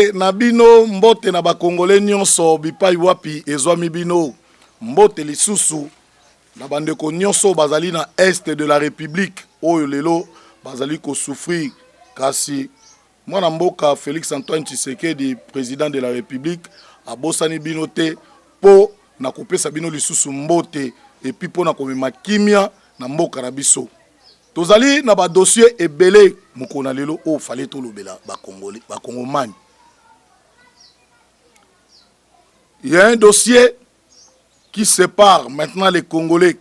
mbote na bino, mbote na bakongole nyonso bipai wapi ezwami bino, mbote lisusu na bandeko nyonso bazali na est de la République oyo lelo bazali ko souffrir kasi mwana mboka Félix Antoine Tshisekedi président de la République abosani bino te po na kopesa bino lisusu mbote et puis po na komema kimia na mboka na biso. Tozali na ba dossier ebele mukona lelo o fallait to lobela ba Congolais ba Congomani. Il y a un dossier qui sépare maintenant les Congolais.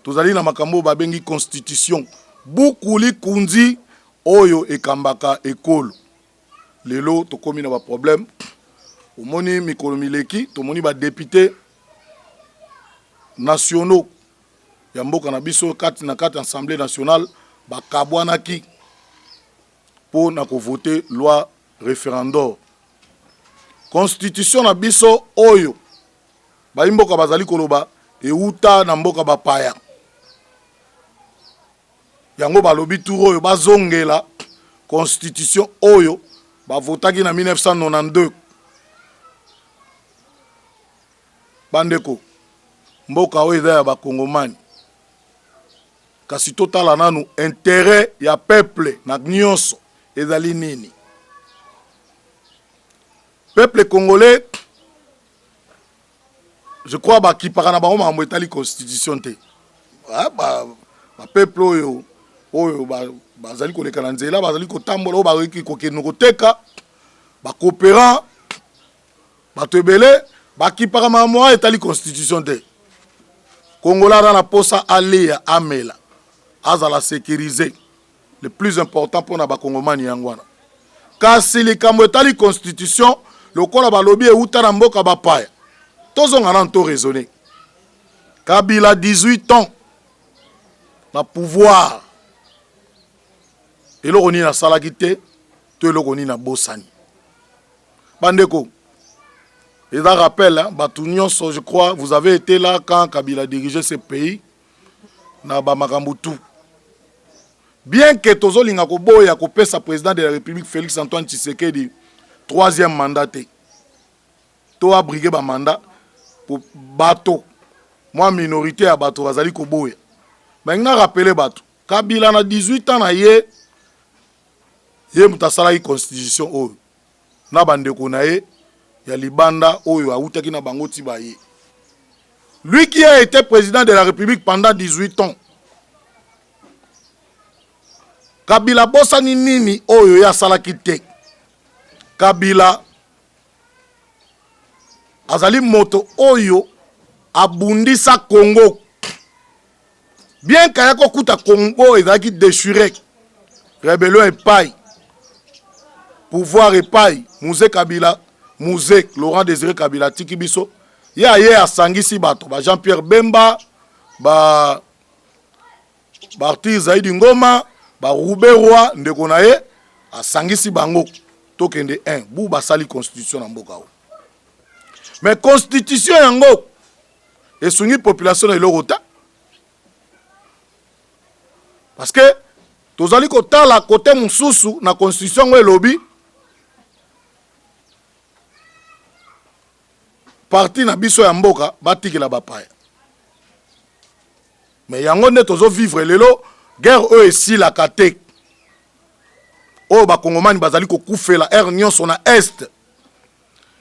Tozali na makambo ba bengi constitution. Bukuli kundi oyo ekambaka ekolo. Lelo to komi na ba problème. Omoni mikolo mileki, to moni ba député nationaux. Yamboka na biso kati na kati assemblée nationale ba kabwanaki pour na ko voter loi référendaire. Constitution na biso oyo ba imboka bazali koloba euta na mboka ba paya. Yango ba lobi tour oyo bazongela constitution oyo ba votaki na 1992. Bandeko mboka oyo ya ba Kongomani. Kasi totala nanu intérêt ya peuple na nyonso ezali nini. Peuple congolais, je crois ba ki parana ba mambo etali constitution te. Ba peuple oyo bazali ko leka na nzela bazali ko tambola o ba ko keno ko teka ba coopérant ba tebele ba ki parana mo etali constitution te. Congola na posa alia amela azala sécuriser le plus important pour na ba Kongomani yangwana. Kasi likambo etali constitution lokola ba lobi euta na mboka ba paya. Tozonga na to raisonner. Kabila 18 ans na pouvoir. Et l'oroni na salagité, to l'oroni na bosani. Bandeko. Et ça rappelle, hein, je crois, vous avez été là quand Kabila dirigeait ce pays. Na Bamakambutu. Bien que Tozo Lingakobo ya kopesa président de la République Félix Antoine Tshisekedi, troisième mandat. To a brigué ba mandat pour bateau. Moi minorité à bateau Azali Koboya. Mais on a rappelé bateau. Kabila na 18 ans na ye mutasala yi constitution oyo. Na bandeko na ye ya libanda oyo autaki na bango ti ba ye. Lui qui a été président de la République pendant 18 ans. Kabila bosani nini oyo ya salaki te. Kabila azali moto oyo abundisa Congo. Bien kayako kuta Congo ezaki déchiré. Rébellion epai. Pouvoir epai. Musée Kabila, Musée Laurent Désiré Kabila Tikibiso. Ya ye asangisi bato ba Jean-Pierre Bemba ba Barti Zaidi Ngoma ba Roubé Roi ndeko na ye asangisi bango tokende 1 bu basali constitution na mboka o. Mais constitution yango esungi population na elokota parce que tozali kotala côté mususu na constitution ngo elobi parti na biso ya mboka batikela bapaya. Mais yango nde tozo vivre lelo guerre eux ici la kate. O ba Kongomani bazali ko kufela air nyonso na est.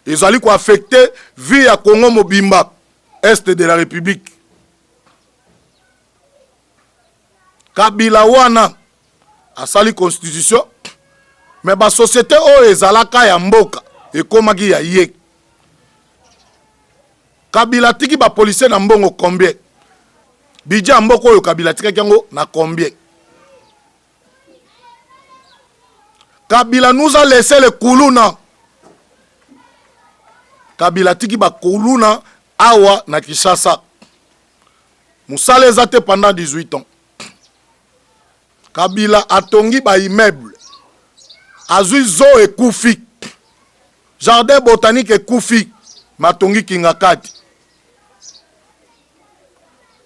Ils allaient ko affecter vie ya Congo mobimba est de la République. Kabila wana asali constitution mais ba société o ezalaka ya mboka ekomaki ya ye. Kabila tiki ba policier na mbongo combien? Bija mboko oyo Kabila tika yango na combien? Kabila nous a laissé le kuluna. Kabila tiki ba kuluna awa na Kinshasa. Musale ezate pendant 18 ans. Kabila atongi ba immeuble. Azui zo ekufi. Jardin botanique ekufi. Matongi kingakati.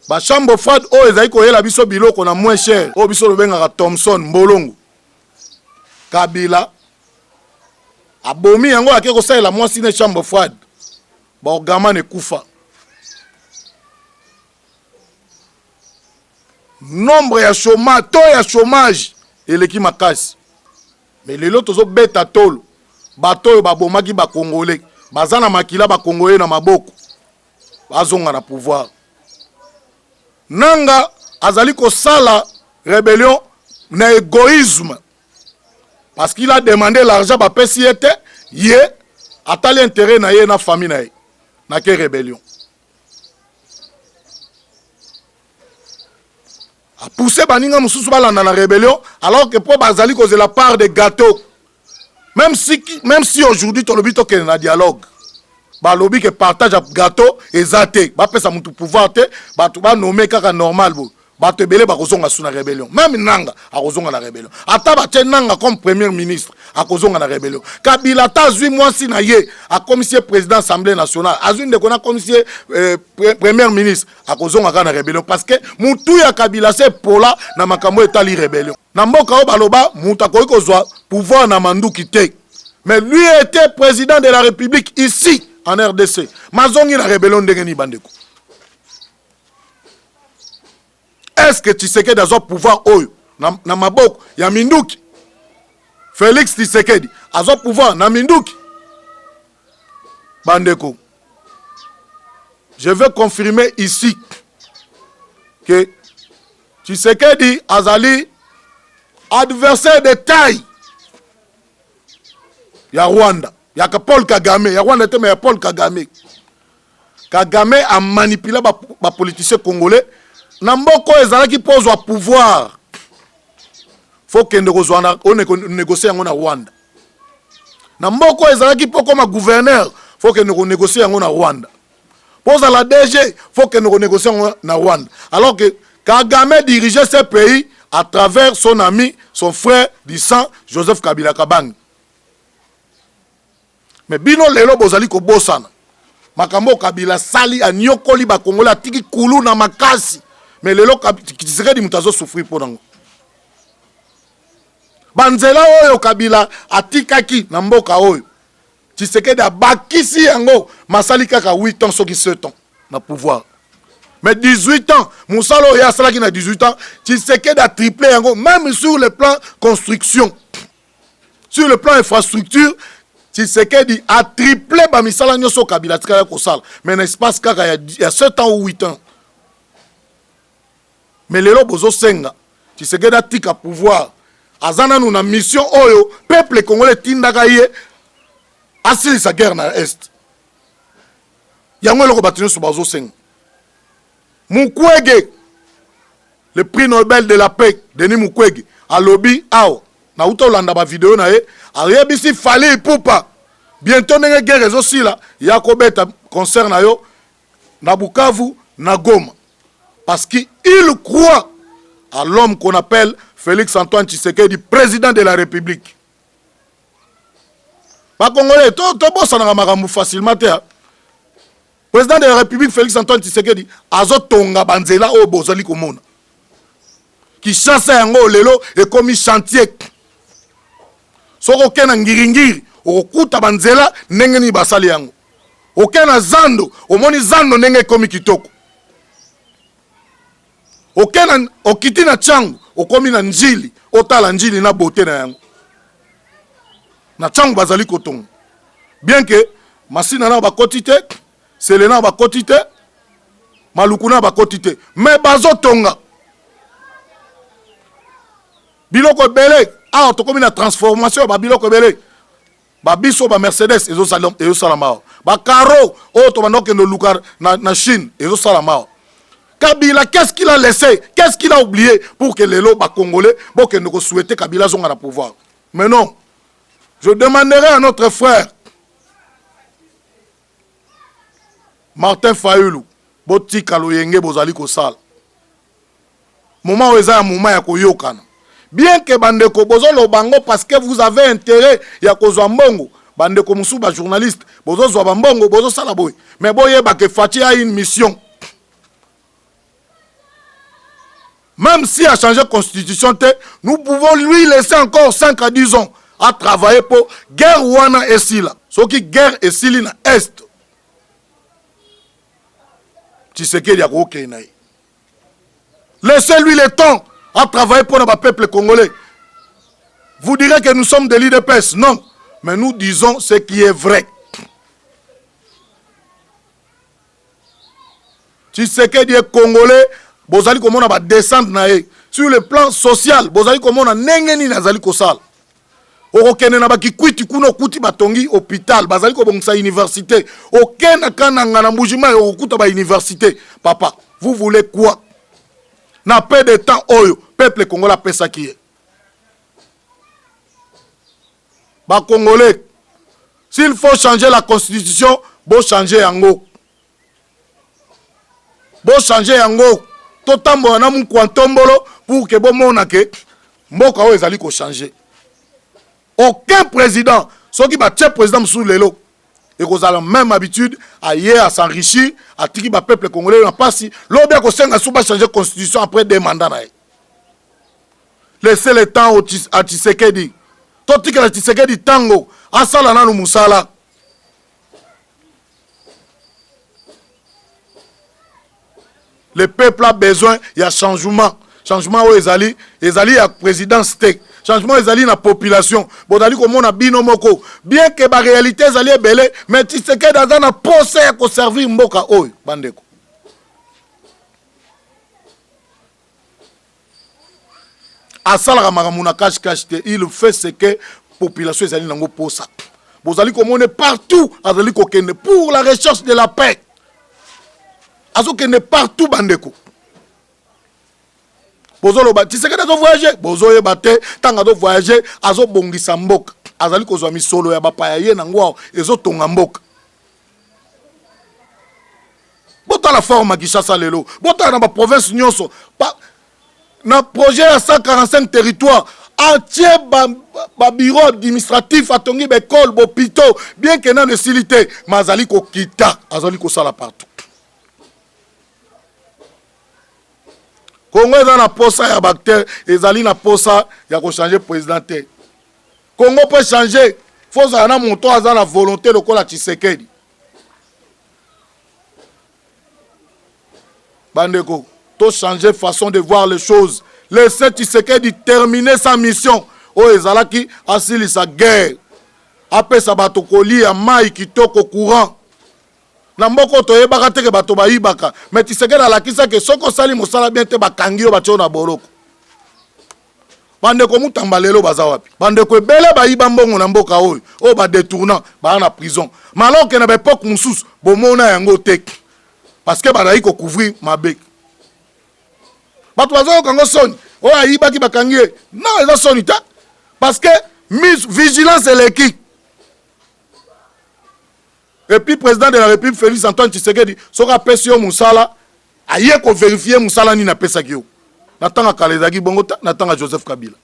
Ba chambre froide o ezali koyela biso biloko na moins cher o biso lobengaka Thomson Mbolongo. Kabila abomi yango ake kosalela mwasi ne chambre froide baorgama ne kufa. Nombre ya chômage, taux ya chômage eleki makasi. Mais lelo tozo beta tolo bato babomaki ba congolais bazana makila ba congolais na maboko bazonga na pouvoir. Nanga azali ko sala rébellion na égoïsme parce qu'il a demandé l'argent ba pesi ete ye atali intérêt na ye na famille na ye na ke rébellion. A poussé baninga mususu balanda na rébellion alors que pour bazali cause la part des gâteaux. Même si aujourd'hui ton lobby token na dialogue. Ba lobby que partage gâteau et zate, ba pesa mutu pouvoir te, ba tu ba nommer kaka normal bo. Ba te belé ba kozonga sous na rébellion. Même nanga a kozonga na rébellion. Ata ba te nanga comme premier ministre a kozonga na rébellion. Kabila ta 8 mois si na ye a commissaire président assemblée nationale. Azune de kona commissaire premier ministre a kozonga na rébellion parce que mutu ya Kabila c'est pola na makambo etali rébellion. Na mboka o baloba muta ko kozwa pouvoir na manduki te. Mais lui était président de la République ici en RDC. Mazongi la rébellion ndengeni bandeko. Est-ce que Tshisekedi a pouvoir oyo na maboko ya Minduki? Félix Tshisekedi a pouvoir na Minduki? Bandeko, je veux confirmer ici que Tshisekedi azali adversaire de taille ya Rwanda, ya Paul Kagame, ya Rwanda te mais ya Paul Kagame. Kagame a manipulé ba politicien congolais. Namboko ezalaki pozwa pouvoir. Faut que on négocie en Rwanda. Namboko ezalaki po comme gouverneur, faut que nous négocie en Rwanda. Pose à la DG, faut que nous négocie en Rwanda. Alors que Kagame dirigeait ce pays à travers son ami, son frère du sang, Joseph Kabila Kabang. Mais bino lelo bozali ko bosana. Makambo Kabila sali a nyokoli ba Kongola tiki kulu na makasi. Mais lelo Tshisekedi mutazo souffrir pour nango. Banzela oyo Kabila atikaki na mboka oyo. Tshisekedi abakisi yango masali kaka 8 ans soki 7 ans na pouvoir. Mais 18 ans, Moussalo ya salaki na 18 ans, Tshisekedi a triplé yango même sur le plan construction. Sur le plan infrastructure, Tshisekedi a triplé ba misala nyoso Kabila tika ko sala. Mais l'espace kaka il y a 7 ans ou 8 ans. Mais lelo bozo senga Tshisekedi atika pouvoir azana nous na mission oyo peuple congolais tindaka ye asili sa guerre na est yango loko batino so bozo senga Mukwege le prix Nobel de la paix Denis Mukwege a lobby ao na uto landa ba vidéo na ye ayebisi fali pupa bientôt ndenge guerre ezo sila ya kobeta concert na yo na Bukavu na Goma. Parce qu'il croit à l'homme qu'on appelle Félix Antoine Tshisekedi, président de la République. Pas congolais, tout ça n'a pas facilement. Président de la République, Félix Antoine Tshisekedi, Azotonga Banzela au Bozali Komona. Qui chasse un lelo et comme chantier. Soko kena ngiringiri, okuta Banzela, nengeni basali yango. Okena zando, omoni zando nenge komi kitoko. Okena okiti na changu okomi na njili otala njili na beauté na yango na changu bazali kotonga bien que masina na ba kotite selena ba kotite malukuna ba kotite mais bazotonga biloko belé a to komi na transformation ba biloko belé ba biso ba Mercedes ezo salama ba caro o to banoke no luka na Chine ezo salama. Kabila, qu'est-ce qu'il a laissé? Qu'est-ce qu'il a oublié pour que les lots congolais, pour que nous souhaitons Kabila soit à pouvoir? Mais non. Je demanderai à notre frère Martin Fayulu, Boti Kaloyenge Bozali Kosal. Moment où il y a un moment ya koyokana. Bien que bandeko bozolo bango parce que vous avez intérêt ya kozwa mbongo. Bandeko musu ba journaliste, bozo zwa mbongo, bozo sala boy. Mais boye ba ke Fati a une mission. Même si a changé de constitution, nous pouvons lui laisser encore 5 à 10 ans a travaillé pour guerre wana esila. Soki guerre esili na est. Tshisekedi a kokena. Laissez-lui le temps à travailler pour notre peuple congolais. Vous direz que nous sommes des l'UDPS. Non. Mais nous disons ce qui est vrai. Tshisekedi est congolais. Bozali komona ba descendre nae. Sur le plan social, bozali komona nengeni nazali kosala. Okokene na bakikwiti kuno kuti batongi hôpital, bazali ko bongisa université. Okena kana ngana mbujima okuta ba université. Papa, vous voulez quoi? Na peu de temps oyo peuple congolais pesa qui est. Ba congolais, s'il faut changer la constitution, bo changer yango. Bo changer yango. Totambo na mu kwantombolo pour que bon mona ke mboka o ezali ko changer. Aucun président, ceux qui battent président sous l'élo, et qu'ils ont la même habitude à y à s'enrichir, à tiki ba peuple congolais n'a pas si l'objet qu'on s'en a souvent changer constitution après des mandats. Laissez le temps à Tshisekedi. Tout que la Tshisekedi tango, à Salana no Musala. Le peuple a besoin, il y a changement. Changement où ezali à présidence tek. Changement ezali na population. Bodali comme on a binomoko. Bien que la réalité ezali belé, mais tu sais que dans un poste à servir mboka oy bandeko. Asala makamuna cash il fait ce que population ezali nango posa. Bozali comme on est partout azali kokende pour la recherche de la paix. Azo kende partout bandeko. Bozolo ba Tshisekedi azo voyager, bozoye bate tanga do voyager, azo bongisa mboka. Azali kozwa misolo ya bapaya ye na ngwa ezo tonga mboka. Bota la forme Kinshasa lelo, bota na ba province nyonso, na projet à 145 territoires, entier ba bureau administratif atongi ba école, ba hôpital, bien que na necessité, mazali ko kita, azali ko sala partout. Congo est dans la posa ya bactère, ezali na posa ya ko changer président. Congo peut changer, faut ça na monto à la volonté de kola Tshisekedi. Bandeko, to changer façon de voir les choses. Laissez Tshisekedi terminer sa mission. O ezalaki asili sa guerre. Après sa batokoli ya mai kitoko courant. Na mboko toyebaka te ke bato bayibaka mais Tshisekedi alakisa ke soko sali mosala bien te bakangi yo batyo na boroko. Bandeko mutamba lelo baza wapi? Bandeko ebele bayiba mbongo na mboka oyo o ba détournant ba na prison. Malon ke na ba époque mususu bomona yango te parce que ba ko couvrir mabe. Bato bazo kango soni o ayiba ki bakangi non eza soni ta parce que mise vigilance et l'équipe. Et puis, président de la République, Félix Antoine Tshisekedi, sera pessio Moussala, aïe qu'on vérifie Moussala ni na pesagio. Natanga Kalezagi Bongota, natanga Joseph Kabila.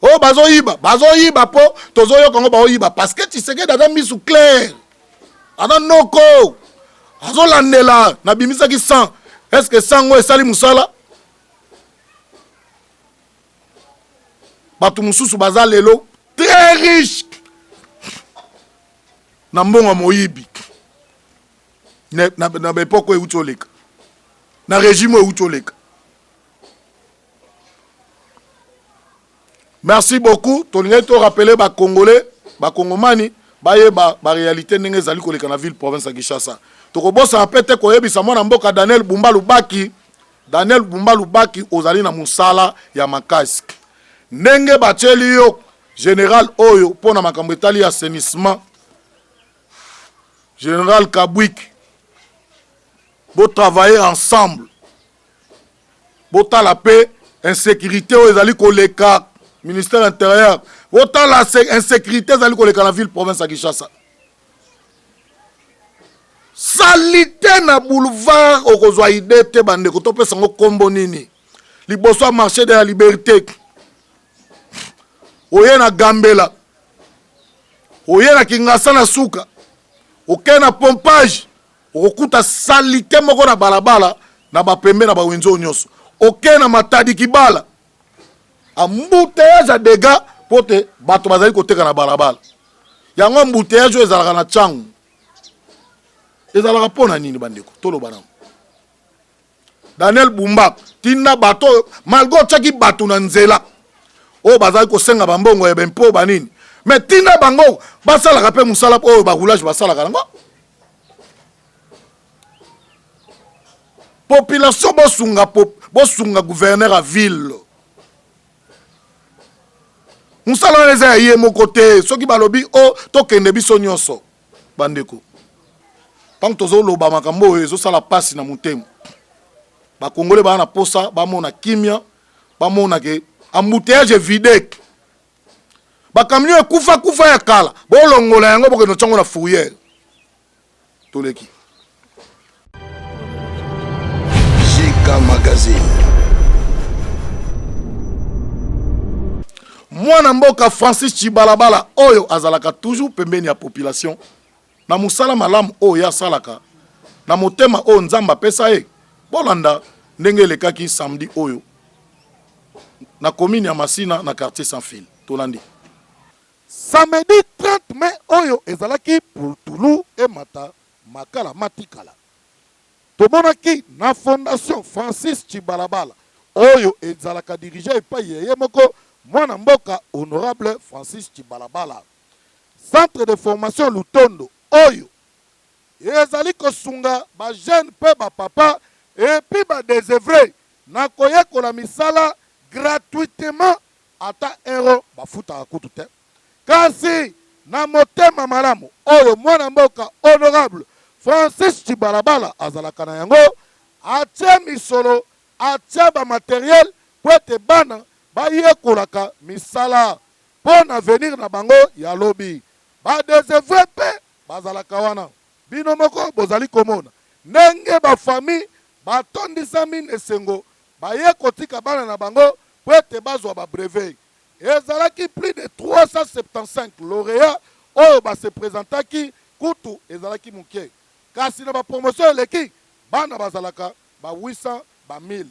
Oh, bazo yiba po, tozo yo kongo bao yiba, parce que Tshisekedi a mis sous clair. Ada noko, azo landela, na bimisa ki sang. Est-ce que sango et sali Moussala? Batu mususu baza lelo, très riche. Na mbongo moyibi na bepoko eutoleka na régime eutoleka. Merci beaucoup. Tolingai to rappeler ba congolais ba congomani baye ba réalité ndenge ezali koleka na ville province ya Kinshasa. Tokobosa apete koyebisa mwana mboka Daniel Bumba Lubaki ozali na musala ya makasi ndenge bacheli yo général oyo pona makambo etali assainissement. Général Kabwik, vous travaillez ensemble. Vous avez la paix, insécurité, vous avez le ministère intérieur. Vous avez l'insécurité, vous avez la ville, province de Kinshasa. Salité na boulevard, vous avez idée, vous avez un combo nini. Liboso marché de la liberté. Vous avez Gambela. Vous avez Kingasa na Souka. Aucun pompage, okuta salité moko na balabala na bapembe na bawenzo nyonso. Aucun matadi kibala. Embouteillage à dégâts pote bato bazali koteka na balabala yango embouteillage ezalaka na changu ezalaka pona nini bandeko toloba nango Daniel Bumba tinda bato malgo chaki bato na nzela o bazali kosenga bambongo ya bempo banini mais tinda bango basalaka pe musala o ba roulage basalaka nango population bosunga gouverneur à ville musala neza ya ye moko te soki balobi o tokende biso nyonso bandeko tant tozoloba makambo oyo ezosala pasi na motema bakongole bana posa bamona kimia bamona ke embouteillage vide bakamio ekufa ya kala bolongola yango bokeno tyango na fourrière toleki JK Magazine. Mwana mboka Francis Chibalabala oyo azalaka toujours pembeni ya population na musala malamu oyo ya salaka na motema oyo nzamba pesa ye bolanda ndenge lekaki samedi oyo na commune ya Masina na quartier sans fil tolandi samedi 30 mai oyo ezalaki pour Toulou et Mata makala matikala tomonaki na fondation Francis Chibalabala oyo ezalaka dirige epai ye moko mwana mboka honorable Francis Chibalabala centre de formation Lutondo oyo ezali kosunga ba jeune pe ba papa et puis ba désœuvré na koyekola misala gratuitement ata euro bafuta kutu te kasi na motema malamu oyo mwana mboka honorable Francis Chibalabala azalaka na yango atie misolo atie ba matériel po ete bana bayekolaka misala mpo na venir na bango ya lobi badésœuvré mpe bazalaka wana bino moko bozali komona ndenge bafamille batondisami na esengo baye kotika bana na bango po ete bazwa babrevet ezalaki plus de 375 lauréats oyo base présentaki kutu ezalaki moke kasi na bapromotion eleki bana bazalaka ba 800 ba 1000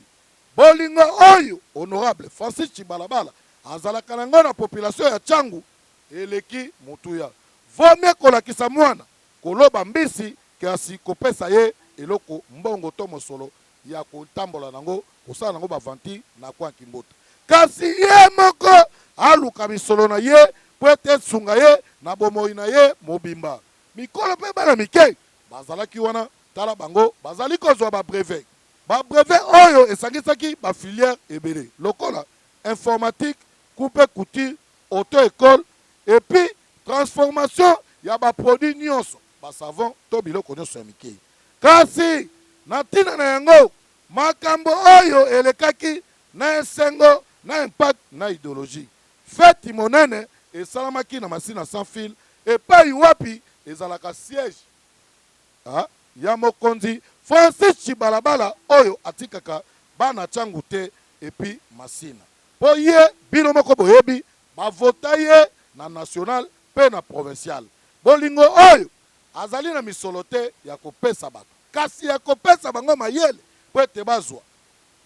bolingo oyo honorable Francis Chibalabala azalaka nango na population ya Tchangu eleki mutuya vomie kolakisa mwana koloba mbisi kasi kopesa ye eloko mbongo to mosolo ya kotambola nango kosala nango bavanti na kwa kimbota kasi ye moko aluka misolo na ye po ete sunga ye na bomoi na ye mobimba mikolo mpe bana mike bazalaki wana tala bango bazali kozwa babrevet oyo esangisaki bafilière ebele lokola informatique coupe couture auto-école et puis transformation ya baproduit nyonso basavon to biloko nyonso ya mikei kasi na ntina na yango makambo oyo elekaki na esengo na impact na idéologie feti monene esalamaki na Masina sans fil epai wapi ezalaka siège ya mokonzi Francis Chibalabala oyo atikaka bana Tchangu te epi Masina po ye bino moko boyebi bavota ye na national pe na provincial bolingo oyo azali na misolo te ya kopesa bato kasi ya kopesa bango mayele po ete bazwa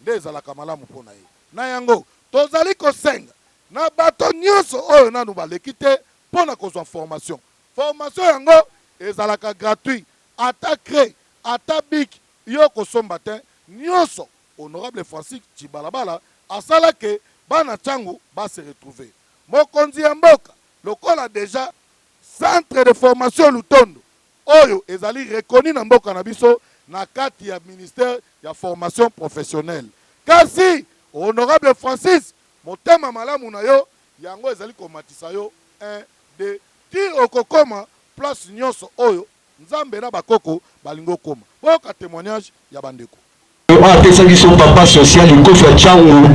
nde ezalaka malamu mpona ye na yango tozali kosenga na bato nyonso oyo nanu baleki te mpo na kozwa formation yango ezalaka gratuit ata cre ata bik yo kosomba te nyonso honorable Francis Chibalabala asalake bana Tchangu base retrouver mokonzi ya mboka lokola deja centre de formation Lutondo oyo ezali reconnu na mboka na biso na kati ya ministère ya formation professionnelle kasi honorable Francis motema malamu na yo yango ezali komatisa yo 1 2 ti okokoma place nyonso oyo nzambe na bakoko balingo koma boka témoignage ya bandeko apesaki son papa social ekofi ya Tchangu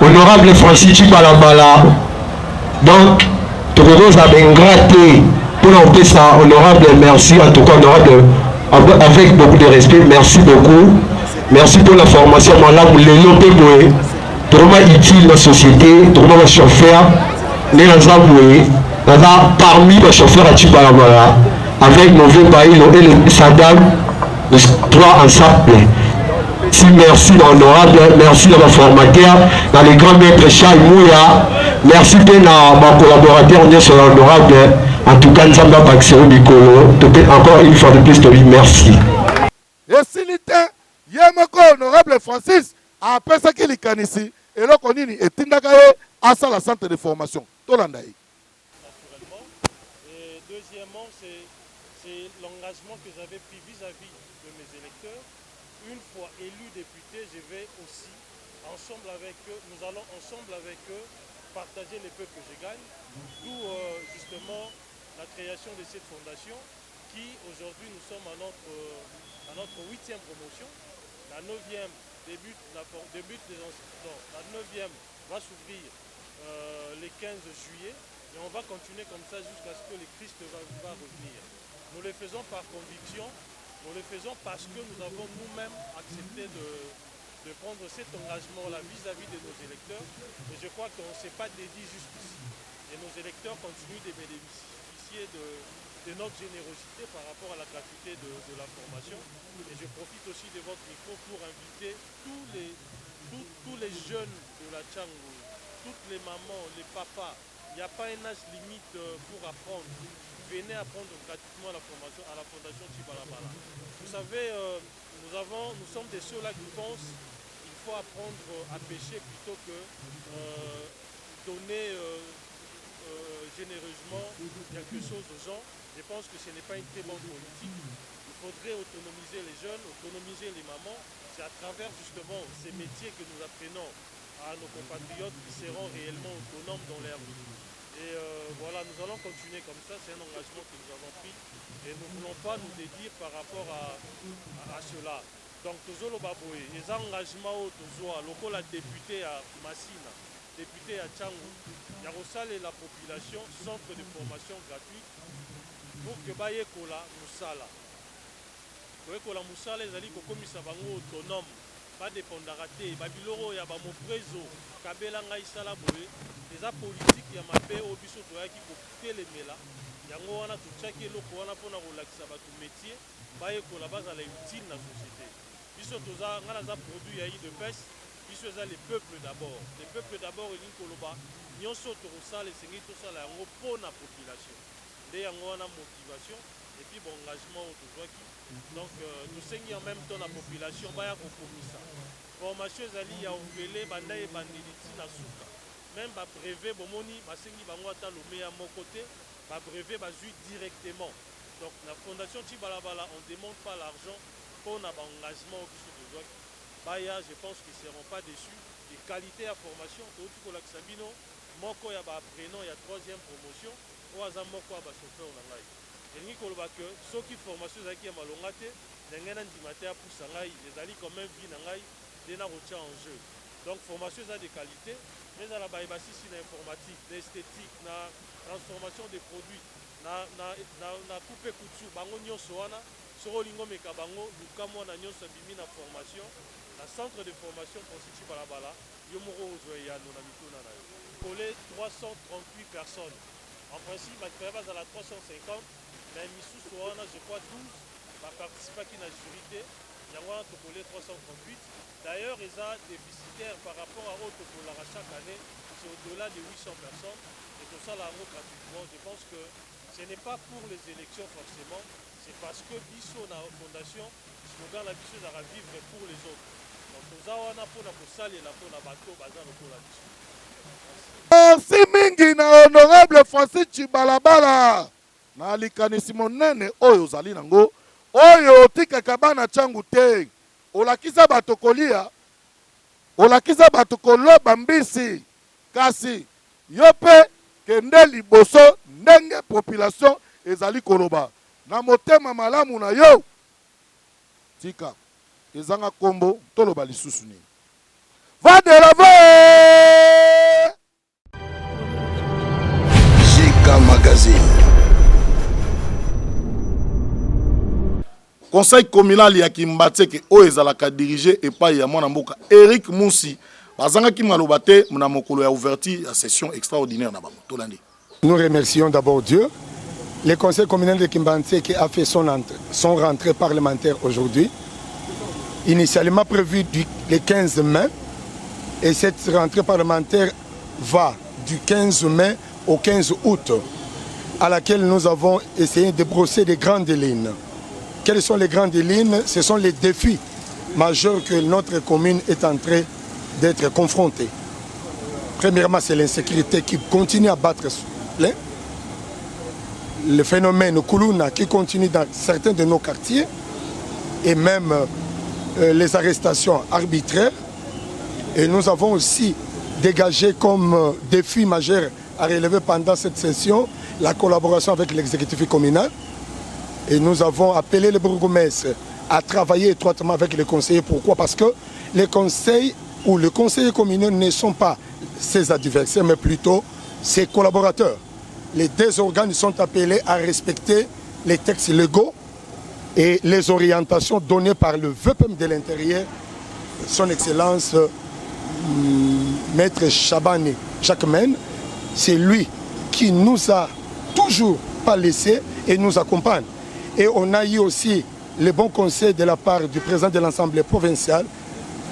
honorable Francis Chibalabala donc tokokoza bengra te mpona kopesa honorable merci en tout cas honorable avec beaucoup de respect merci beaucoup merci pour la formation malamu lelo mpe boye tokoma utile na société tokoma bachauffeur nde naza boye naza parmi bachauffeur ya Chibalabala avec Mauvais Baïlo et le Saddam, les trois ensemble. si merci l'honorable, merci à ma formateur, dans les grands maîtres Chai Mouya, merci à ma collaborateur, on est sur l'honorable, en tout cas, nous avons Baxero Bikolo, encore une fois de plus, merci. Et s'il était, il y a un honorable Francis, après ça qu'il est ici, et là qu'on dit, et Tindakaye, à ça la centre de formation, Tolandaï. Naturellement. Et deuxièmement, c'est l'engagement que j'avais pris vis-à-vis de mes électeurs. Une fois élu député, je vais aussi, ensemble avec eux, nous allons ensemble avec eux partager les peuples que je gagne. D'où justement la création de cette fondation qui, aujourd'hui, nous sommes à notre 8e promotion. La 9e la 9e va s'ouvrir les 15 juillet et on va continuer comme ça jusqu'à ce que le Christ va revenir. Nous le faisons par conviction, nous le faisons parce que nous avons nous-mêmes accepté de prendre cet engagement-là vis-à-vis de nos électeurs et je crois qu'on ne s'est pas dédié jusqu'ici. Et nos électeurs continuent de bénéficier de notre générosité par rapport à la gratuité de la formation. Et je profite aussi de votre micro pour inviter tous les jeunes de la Tchangou, toutes les mamans, les papas. Il n'y a pas un âge limite pour apprendre. Venez apprendre gratuitement la formation à la Fondation Chibalabala. Vous savez, nous sommes des ceux-là qui pensent qu'il faut apprendre à pêcher plutôt que donner généreusement quelque chose aux gens. Je pense que ce n'est pas une très bonne politique. Il faudrait autonomiser les jeunes, autonomiser les mamans. C'est à travers justement ces métiers que nous apprenons à nos compatriotes qui seront réellement autonomes dans leur vie. Et voilà, nous allons continuer comme ça, c'est un engagement que nous avons pris et nous ne voulons pas nous dédire par rapport à cela. Donc, Tozolo Baboé, les engagements locaux, la députée à Massina, député à Tchangou, Yarosal et la population, centre de formation gratuite pour que Bayekola Moussala. Bayekola Moussala, les alliés Kokomisa Bango autonome. Pas dépendara te babiloro ya bamoprezo kabela ngai sala boye eza politique ya mabe o biso toyaki kotelemela yango wana totiaki eloko wana mpona kolakisa bato métier bayekola bazala utile na société biso toza nga naza produit ya IDPS biso eza les peuples d'abord elingi koloba nyonso tokosala esengi tosala yango mpona population nde yango wana motivation et puis bon engagement au tozwaki donc nous sengi en même temps la population baya kokomisa formation ezali ya ofele banda ebandeli ntina suka même babrevet bomoni basengi bango ata lome ya moko te babrevet bazwi directement donc la fondation Chibalabala on ne demande pas l'argent pour na baengagement biso tozwaki baya je pense qu'ils ne seront pas déçus et qualité ya formation touti kolakisa bino moko ya baapprenant ya 3e promotion oyo aza moko ya bachauffeur na ngai elingi koloba ke soki formation ezalaki ya malonga te ndenge na ndima te apusa ngai ezali quand même vie na ngai nde na kotia en jeu donc formation eza de qualité mais ezala baye basisi na informatique na esthétique na transformation des produits na coupe couture bango nyonso wana soki olingi omeka bango luka mwana nyonso abimi na formation na centre de formation Francis Chibalabala yo moko ozwa eyano na mituna na yo collé 338 personnes en principe bakipaya bazala 350 mais misusu wana je crois 12 baparticipaki na jury te yango wana tokole 338 d'ailleurs eza déficitaire par rapport à oyo tokolaka chaque année c'est au-delà de 800 personnes et tosala yango gratuitement je pense que ce n'est pas pour les élections forcément c'est parce que biso na fondation slogan na biso ezaka vivre pour les autres donc toza wana mpona kosalela mpona bato baza lokola biso. Merci mingi na honorable Francis Chibalabala na likanisi monene oyo ozali nango oyo otikaka bana Tchangu te olakisa bato kolia olakisa bato koloba mbisi kasi yo mpe kende liboso ndenge population ezali koloba na motema malamu na yo tika ezanga kombo toloba lisusu nini va de l'avant. Jika Magazine. Conseil communal ya Kimbateke oyo ezalaka dirigé epai ya mwana mboka Eric Moussi bazangaki maloba te na mokolo ya ouverture ya session extraordinaire na bango tolandi. Nous remercions d'abord Dieu. Le conseil communal de Kimbateke a fait son rentrée parlementaire aujourd'hui. initialement prévue le 15 mai. Et cette rentrée parlementaire va du 15 mai au 15 août, à laquelle nous avons essayé de brosser des grandes lignes. Quelles sont les grandes lignes? Ce sont les défis majeurs que notre commune est en train d'être confrontée. Premièrement, c'est l'insécurité qui continue à battre plein. Le phénomène Koulouna qui continue dans certains de nos quartiers et même les arrestations arbitraires. Et nous avons aussi dégagé comme défi majeur à relever pendant cette session la collaboration avec l'exécutif communal. Et nous avons appelé le bourgmestre à travailler étroitement avec les conseillers. Pourquoi? Parce que les conseils ou les conseillers communaux ne sont pas ses adversaires, mais plutôt ses collaborateurs. Les deux organes sont appelés à respecter les textes légaux et les orientations données par le VPM de l'Intérieur, son Excellence Maître Chabani Chakmen. C'est lui qui nous a toujours pas laissé et nous accompagne. Et on a eu aussi le bon conseil de la part du président de l'Assemblée provinciale,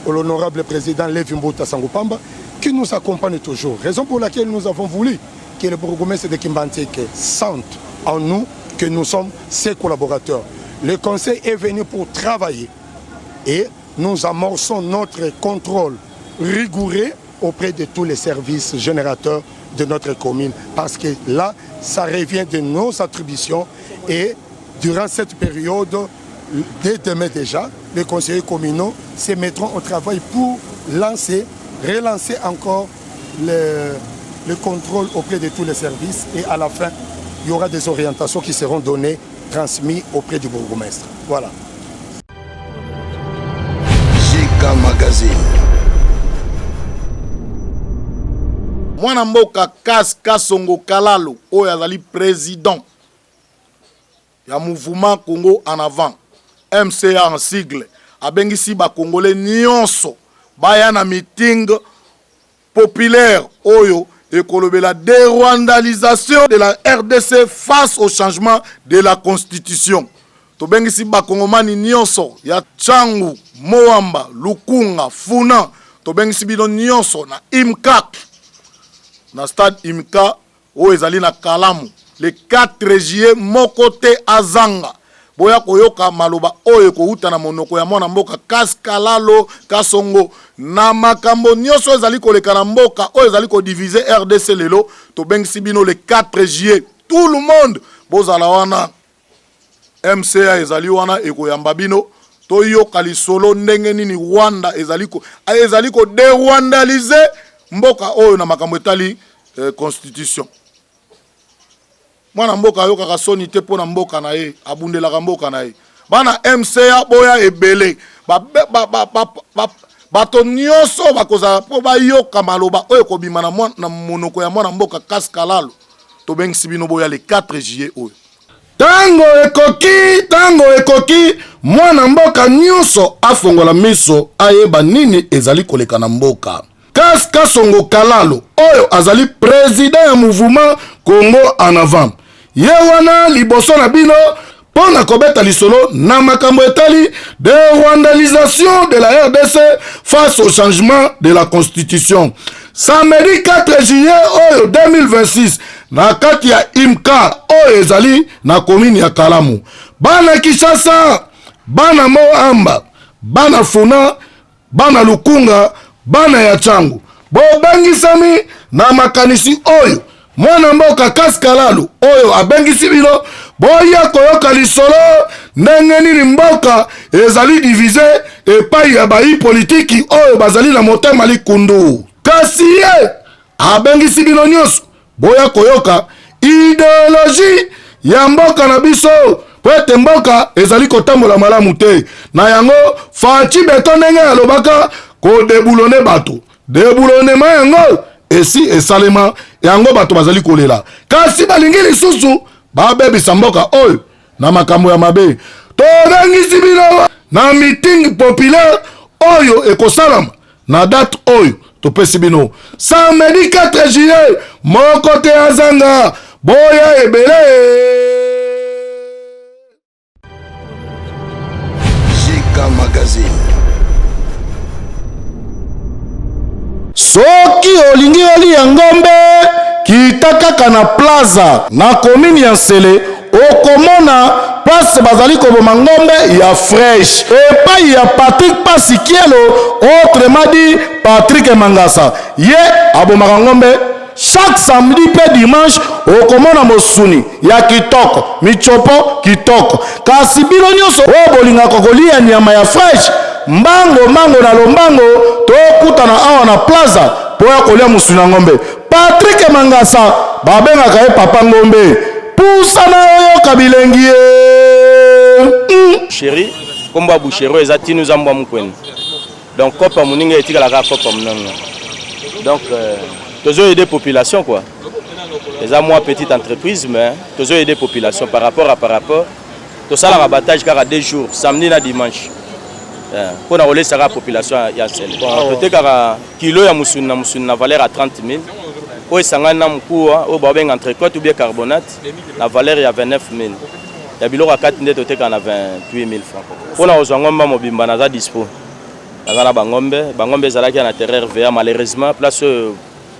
l'honorable président Lévi Mbouta Sangopamba, qui nous accompagne toujours. Raison pour laquelle nous avons voulu que le bourgmestre de Kimbanteke sente en nous que nous sommes ses collaborateurs. Le conseil est venu pour travailler et nous amorçons notre contrôle rigoureux auprès de tous les services générateurs de notre commune. Parce que là, ça revient de nos attributions et durant cette période, dès demain déjà, les conseillers communaux se mettront au travail pour relancer encore le contrôle auprès de tous les services et à la fin, il y aura des orientations qui seront données, transmises auprès du bourgmestre. Voilà. JK Magazine. Mwana mboka Kasongo Kalalo, oyo azali président ya mouvement Congo en avant, MCA en sigle, abengisi ba Congolais nyonso baya na meeting populaire oyo et la dérwandalisation de la RDC face au changement de la constitution. Tobengisi ba Kongomani nyonso ya Tchangu, Moamba, Lukunga, Funa, tobengisi bino nyonso na IMCAC, na stade IMCA oyo ezali na Kalamu le 4 juillet mokote azanga. Boya koyoka maloba oyo kouta na monoko ya mwana mboka Kalalo Kasongo na makambo nyonso ezali koleka na mboka oyo ezali ko diviser RDC lelo to bengisi bino le 4 juillet. Tout le monde bozala wana MCA ezali wana ekoyamba bino to yoka lisolo ndenge nini Rwanda ezali ko dérwandaliser mboka oyo na makambo etali constitution. Mwana mboka yoka kasoni te pona mboka na ye abundelaka mboka na ye bana MCA boya ebele bato nyonso bakozala po bayoka maloba oyo kobima na monoko ya mwana mboka Kalalo tobengisi bino boya le 4 juillet oyo. Tango ekoki mwana mboka nyonso afongola miso ayeba nini ezali koleka na mboka. Kasongo Kalalo oyo azali président ya mouvement Congo en avant. Ye wana liboso na bino pona kobeta lisolo na makambo etali dérwandalisation de la RDC face au changement de la constitution. Samedi 4 juillet oyo 2026 na kati ya IMCA oyo ezali na commune ya Kalamu. Bana Kinshasa, bana Moamba, bana Funa, bana Lukunga, bana ya Tchangu bobangisami na makanisi oyo mwana mboka Kalalo oyo abengisi bino boya koyoka lisolo ndenge nini mboka ezali divize epai ya bayi politiki oyo bazali na motema likundu. Kasi ye abengisi bino nyonso boya koyoka ideologie ya mboka na biso po ete mboka ezali kotambola malamu te. Na yango Faci Beto ndenge alobaka kodebulone bato debulonema yango esi esalema yango bato bazali kolela. Kasi balingi lisusu babebisa mboka oyo na makambo ya mabe. Tobengisi bino na meeting populaire oyo ekosalama na date oyo topesi bino samedi 4 juillet mokote azanga boya ebele. JK Jika Magazine. soki olingi olia ngombe kita kaka na plaza na komini ya Nsele okomona place bazali koboma ngombe ya fresh epai ya Patrick Pasikielo autrement dit Patrick Mangasa ye abomaka ngombe chaque samedi pe dimanche okomona mosuni ya kitoko michopo kitoko kasi bino nyonso oyo bolingaka kolia nyama ya fresh mbango na lombango tokutana awa na plaza po ya kolia musuni ya ngombe Patrick Mangasa babengaka ye papa ngombe pusana oyoka bilengi ye chéri komba bouchero ezati nous ambwa mukweni donc kopa muninga etikalaka kopa munanga donc toujours aider population quoi les moi petite entreprise mais toujours aider population par rapport tout ça la rabattage car à 2 jours samedi na dimanche pour relayer la population ya Nsele bon peut-être kilo ya musuni na valeur à 30 000 ou sangana mkuwa ou babeng entrecôte ou bien carbonate la valeur ya 29 000 ya biloko 4 ndeto teka na 28 000 francs pour na ozangomba mobimba na za dispo na bangombe zalaki na terrain RVA malheureusement place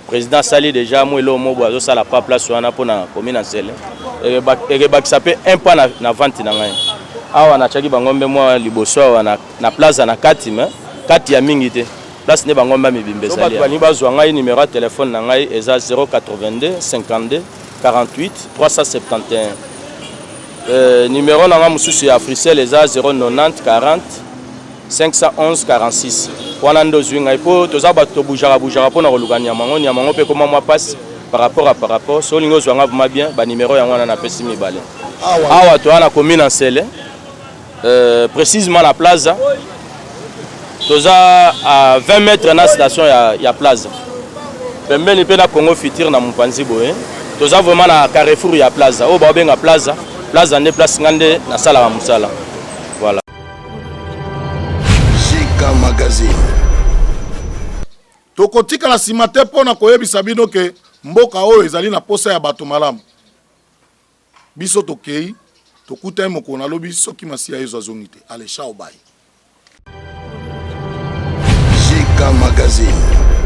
président sali déjà moi lo mo bozo sala pas place wana pona commune Nsele et bakisa pe un pas na vente na ngai awa na chaki bangombe moi liboso wana na place na kati ya mingi te place ne bangombe mibimbe sali ba ni bazwa ngai numéro de téléphone na ngai eza 082 52 48 371 numéro na ngai mususu ya Frisel eza 090 40 511 46 wana ndo zwinga ipo toza bato bujara pona kolukanya mango pe koma mwa passe par rapport so lingo zwanga vuma bien ba numéro ya wana na pesi mibale awa to ana commune Nsele précisément la plaza toza à 20 mètres na station ya plaza pembeni pe na Congo Futur na Mpanzi boye toza vraiment na carrefour ya plaza o ba benga plaza ne place ngande na sala wa musala voilà. Jika Magazine. Tokotika la simate pona koyebisa bino ke mboka oyo ezali na posa ya bato malamu biso tokei tokuta moko na lobi soki masia ezo azongite ale chao bye. Jika Magazine.